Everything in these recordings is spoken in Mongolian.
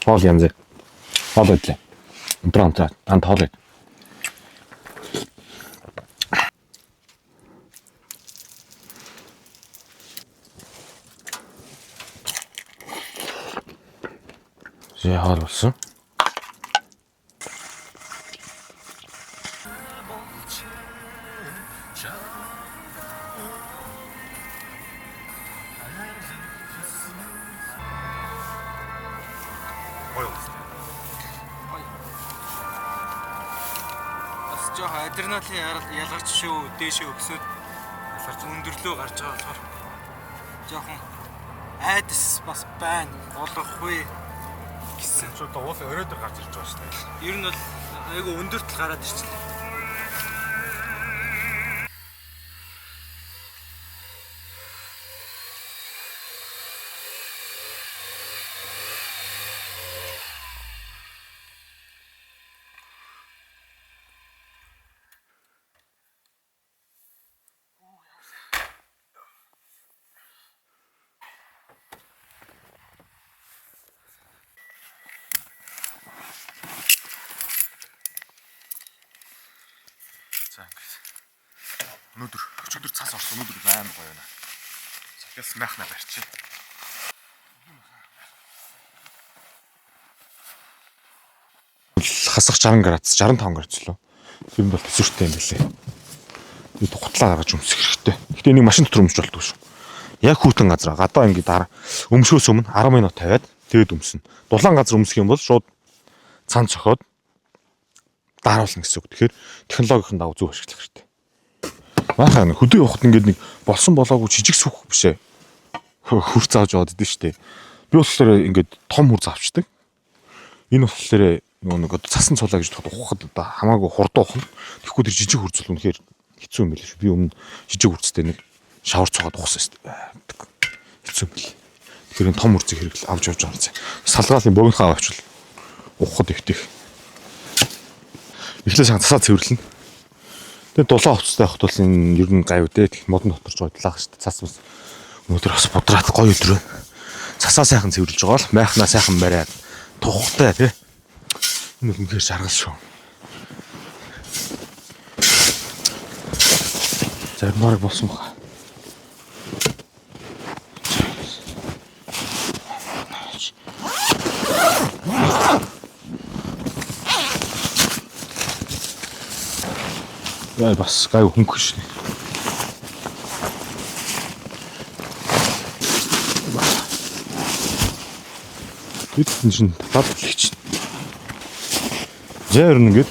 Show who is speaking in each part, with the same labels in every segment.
Speaker 1: Хоол янз. Хоол байдлаа. Унтраа ан тоолоо. Хоол болсон.
Speaker 2: Жохон адреналин ялгарч шүү дээшээ өксөд ялгарч өндөрлөө гарч байгаа болохоор жохон айдас бас байна болгохгүй гэсэн.
Speaker 3: Ч одоо уус өрөөдөр гарч ирж байгаа шүү дээ.
Speaker 2: Ер нь бол айгүй өндөртөл гараад ирчихлээ.
Speaker 3: За ингэж. Өчигдөр цас орсон. Өнөөдөр байн гоё байна. Захиас майхна барьчих.
Speaker 1: Хасах 60 градус, 65 градус лөө. Тэр нь бол төсвөртэй юм билээ. Тэгээд хутлаа гаргаж өмсөх хэрэгтэй. Гэтэ энийг машин дотор өмсч болтгоо шүү. Яг хүүтэн газар гадаа ингээд өмшөөс өмнө 10 минут тавиад тэгээд өмснө. Дулаан газар өмсөх юм бол шууд цан цохоод даруулна гэсэн үг. Тэгэхээр технологийн дагуу зөв ашиглах хэрэгтэй. Баахан хөдөө явахад ингээд нэг болсон болоогүй жижиг сүх бишээ. Хурц авч яваад идэв штэ. Би болохоор ингээд том хурц авчдаг. Энэ болохоор нэг цасан цулаа гэж ухахад одоо хамаагүй хурдан ухна. Тэгэхгүй тэр жижиг хурц л үнэхээр хэцүү юм байл шүү. Би өмнө жижиг хурцтай нэг шавар цугаад ухсан штэ. Хэцүү байл. Тэгэхээр энэ том хурцыг хэрэглээ авч явж байгаа. Салгаалын богинохоо авчвал ухахад ихтэй. Эхлээ шан цасаа цэвэрлэнэ. Тэгээд дулаан хувцастай явахд бол энэ ер нь гайв дээ. Модон доторч бодлаа шүү дээ. Цас бас өнөөдөр бас будраад гоё өдрөө. Цасаа сайхан цэвэрлж байгаа л майхнаа сайхан бариад тухтай тий. Энэ бол үнэхээр шаргал шүү. Зармаар болсон баха. Яа бас гай хөнгөн шин. Эдгээр шин татаад хэлчих. Зээр нь ингээд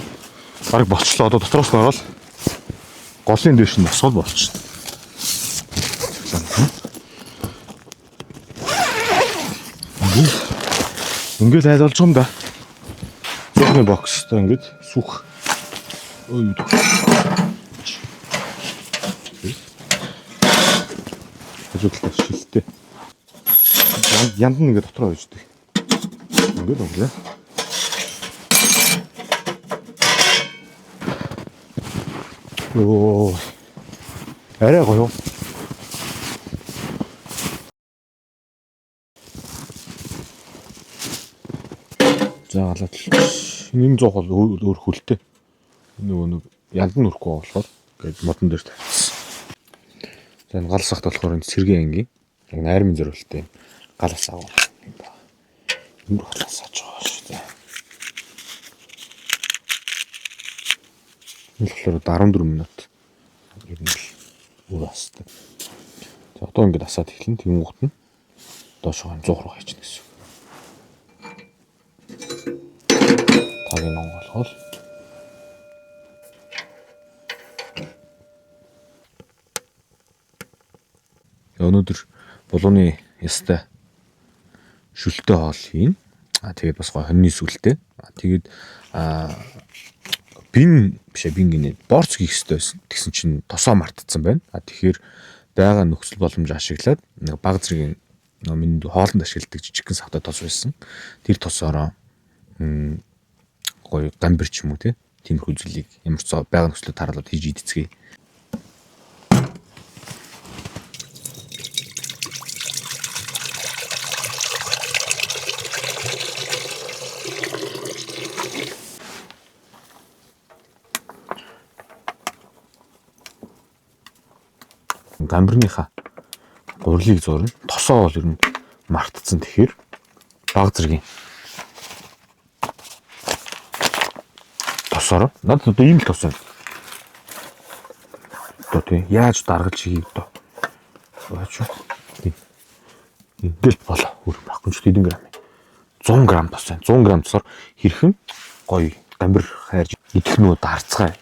Speaker 1: бараг болчлоо. Одоо дотроос нь ороод голын дээш нь босгол болчихно. Ингээд айл болж юм да. Зөвхөн бокстой ингээд сүх. Ой. Ажиглах шилтэй. Янд нь ингээд дотроо ойждаг. Ингээд оглоо. Оо. Арай гоё. За галаад энэ 100 бол өөр хөлтэй. Нөгөө нэг янд нь өрөхгүй болохоор ингээд модон дээр тавьчихсан. За энэ гал сахт болохоор энэ сэргийн ангийн найрмын зориулттай гал асаагаар юм байна. Өөр хасааж байгаа шүү дээ. Энэ болохоор 14 минут ер нь өөр асдаг. За одоо ингээд асаад эхлэн тэнгуут нь доошоо 100 руу хайчихна гэсэн. Тагийн онгоолгол өнөөдөр булууны ястай шүлтэй хоол хийн. Тэгээд бас гоо хоньны сүлтэй. Тэгээд бин гинэ борц хийх хэрэгтэй байсан. Тэгсэн чинь тосоо мартцсан байна. Тэгэхээр байгаа нөхцөл боломж ашиглаад нэг баг зэргийн миний хоолнд ашигладаг жижигхэн савтай тос байсан. Тэр тосоороо гоё гамбир ч юм уу тиймэрхүү зүйлийг ямар ч байгаа нөхцөлөд таруулаад хийж идцгээе. гамбирныхаа гурилыг зурна. Тосоо бол ер нь мартцсан тэгэхээр баг зэргийн тосоор надад одоо ийм л тос байна. Одоо тий яаж даргаж хийв дөө. Баач. Ингээл болоо. Өөр байхгүй ч хэдэн грамм. 100 г тос байна. 100 г тосоор хэрхэн гоё гамбир хайрж идэх нөө дарцгаая.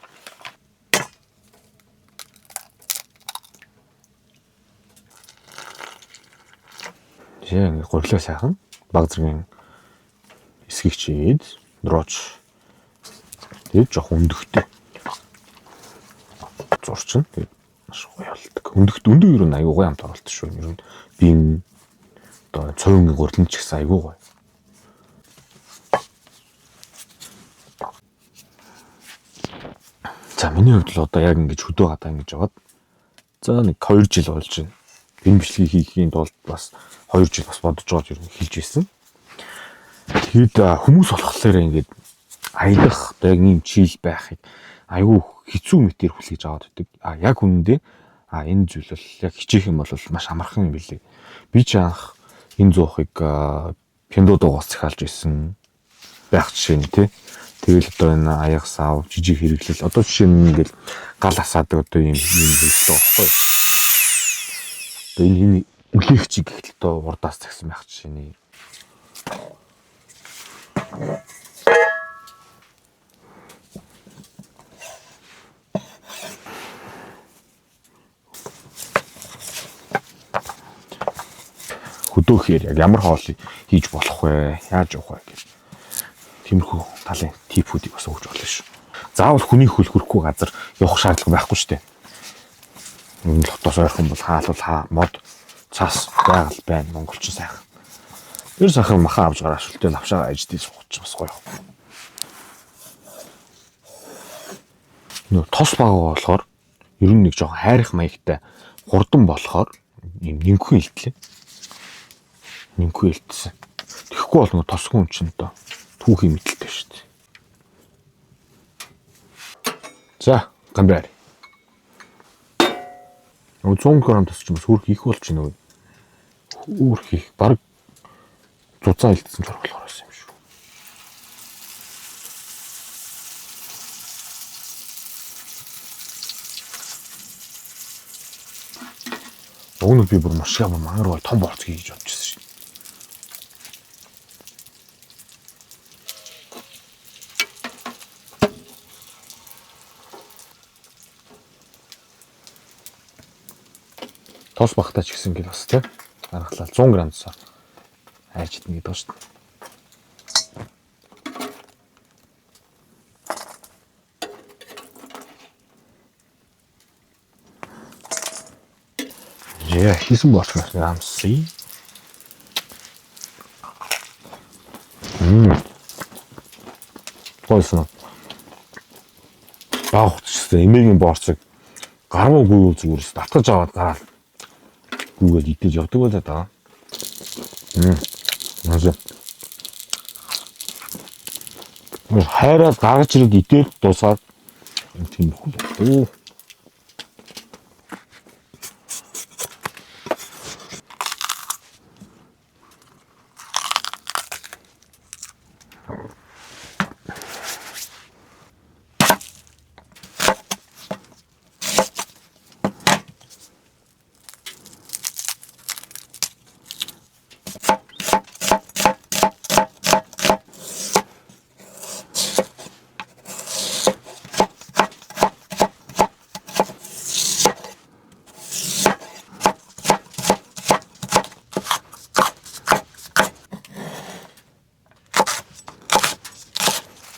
Speaker 1: Ингээ гурлаа сайхан баг зэргийн эсгийг чийд нурууч тэгээд жоох өндөгтэй зурчин тэгээд маш гоё болдог. Өндөг юу н аягүй гоё амт оролт шүү. Ер нь би энэ одоо цовын гурлын ч гэсэн аягүй гоё. За миний хувьд л одоо яг ингэж хөдөө гадаа ингэж яваад за нэг 2 жил болж байна. Энэ бичлэгийг хийхийн тулд бас 2 жил бас бодож байгаа юм хэлж ирсэн. Тэгэд хүмүүс болохоор ингээд аялах одоо яг ийм чийл байхыг айгүй хэцүү мэтэр хүлээж аваад байдаг. Яг үнэндээ энэ зүйл бол яг хичээх юм бол маш амархан юм билээ. Би ч анх энэ зуухыг пиндуудаас захиалж ирсэн байх жишээ нь тий. Тэгэл одоо энэ аяг сав жижиг хэрэглэл одоо жишээ нь ингээд гал асаадаг одоо ийм хэлдэг байхгүй. Одоо энэ үлээгчиг гэхэл одоо урдаас цагсан байх жишээ нь. Хөдөөхээр яг ямар хоол хийж болох вэ? Яаж явах вэ гэх. Тиймэрхүү талын типүүдийг бас өгч болно шүү. Заавал хүний хөл хөрөхгүй газар явах шаардлага байхгүй шүү дээ. Энэ лотоос ойрхон бол хаалвал мод цаас байгаль байна монголчин сайхан. Тэр сайхан махан авч гараа шүлтээ навшаа аждыг сууч бас гоё. Нөө тос баг болохоор ер нь нэг жоохон хайрах маягтай хурдан болохоор юм нэмхэн илтлээ. Нэмхэн илтсэн. Тэгэхгүй бол нөгөө тосгүй юм чинь доо түүхийн мэдлэлтэй шүү дээ. За, гамбар. 100 г тосч юм сүрх их болж байна уу? Үүрх их баг зузаан илтсэн зураг болохоор байсан юм шүү. Өнөө би бүр маш их мангар гой том борц хийж бодож байсан шүү. Тос багтаач гэсэн гэл бас тий. Гаргалаа 100 г тосоо хайж идэх гэдэг шүү дээ. Я хийсэн болчих юмсий. Гойсон. Баахчсан эмээгийн борцыг гармуу гүйвэл зүгээр татгаж аваад гараад гүйгээд идэж явдаг байлаа да. Мажа. Хайраа гаргаж ирээд идээд дуусаад тийм хөл.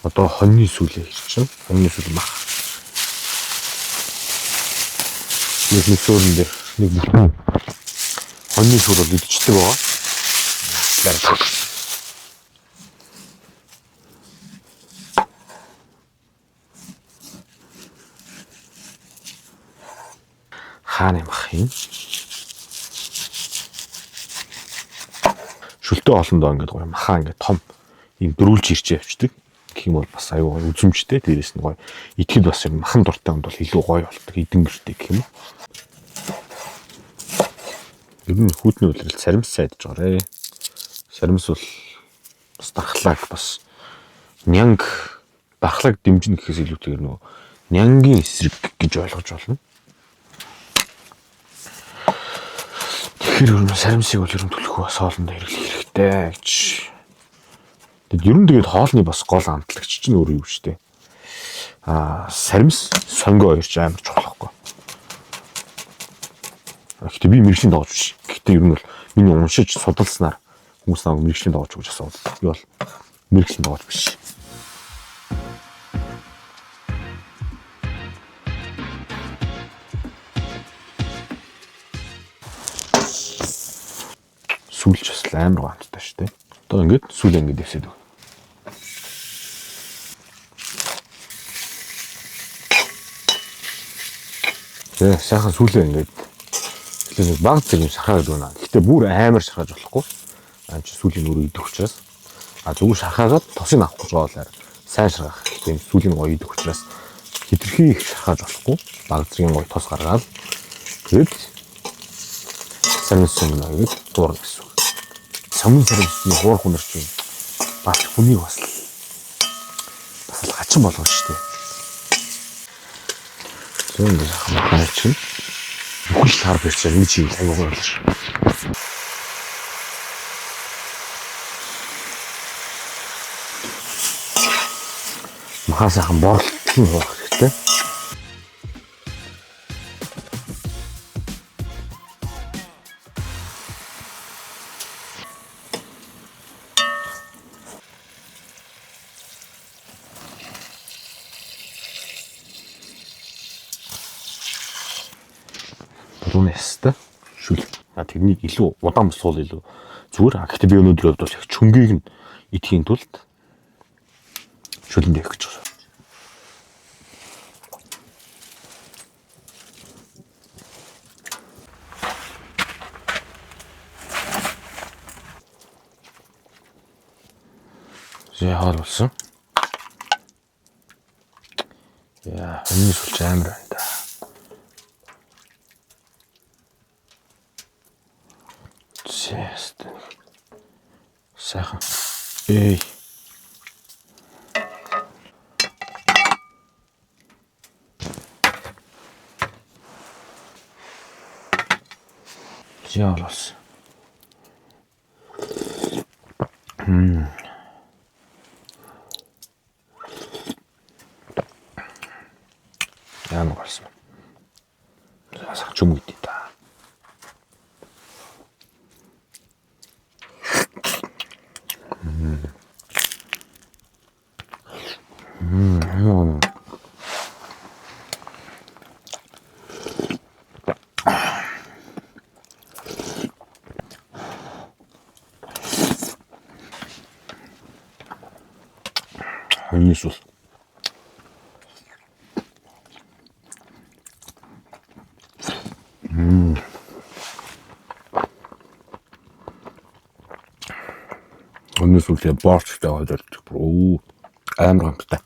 Speaker 1: Одоо хоньны сүлээ хийж чинь. Хоньны сүл мах. Нэг нүсөрн дээр нэг бүхэн хоньны сүл бол идчихдэг байгаа. Хаана юм хин? Шүлтөө олондоо ингээд гоё махаа ингээд том ийм дөрүүлж ирж явчихдаг. Гэх юм бол бас аюу гоё үзүмжтэй. Дээрээс нь гоё итгэд бас юм махан дуртай юмд бол илүү гоё болдог. Эдэн гэртэй гэх юм уу. Ер нь хүүтний үлрэл саримс сайдж байгаарэ. Саримс бол бас дархлааг бас нянг дархлааг дэмжинэ гэхээс илүүтэйгээр нөгөө нянгийн эсрэг гэж ойлгож болно. Тэгэхээр ер нь саримсыг бол ер нь түлхүү бас хоолндоо хэрэглэх хэрэгтэй гэж. Тэгэд ер нь тэгээд хоолны бас гол амтлагч чинь өөрөө юу шүү дээ. Саримс сонгоо хоёрч амар чухал байхгүй. Гэхдээ би мэрэгжлийн дагууч биш. Гэхдээ ер нь бол миний уншиж судалснаар хүмүүс намайг мэрэгжлийн дагууч гэж асуув. Би бол мэрэгжлийн дагууч биш. Сүүлч бас амар гомдтой шүү дээ. Одоо ингээд сүүлээ ингээд дэвсэдэг. Тэгээ сайхан сүүлээ ингээд нэг баг зэрэг шахаад өгнө. Гэхдээ бүр амар шахаж болохгүй. Чи сүүлийн өөрөө идэх учраас зүгээр шахаагаад тосыг авах гэж байгаа бол сайн шахах. Тийм сүүлийн гоё идэх учраас хитрхи их шахаж болохгүй. Баг зэргийн гоё тос гаргаад тэгээд саримс юм аа гэж дуурна гэсэн. Самын саримсны хуур хүнэр чинь бас хүнийг бас хачин болгож штэ. Зүүн дээр хахаа чинь бүхэл хар бэрч нэг чиг аягүй болж. Махаа сайхан борлтон хуурах хэрэгтэй. Үнэстэй шүл. Тэрнийг илүү удаан босгол илүү зүгээр. Гэхдээ би өнөөдөр бол чөнгийг нь идэхийн тулд шүлэнд явах гэж байна. Яа болсон? Яа, энэ шүлж амар байна да. Чест. Сайхан. Эй. Жиалс. Ямар болсон. Засах юм уу та. Нисус. Нисус я борщ таваад ирдэг. Амар гомдтой.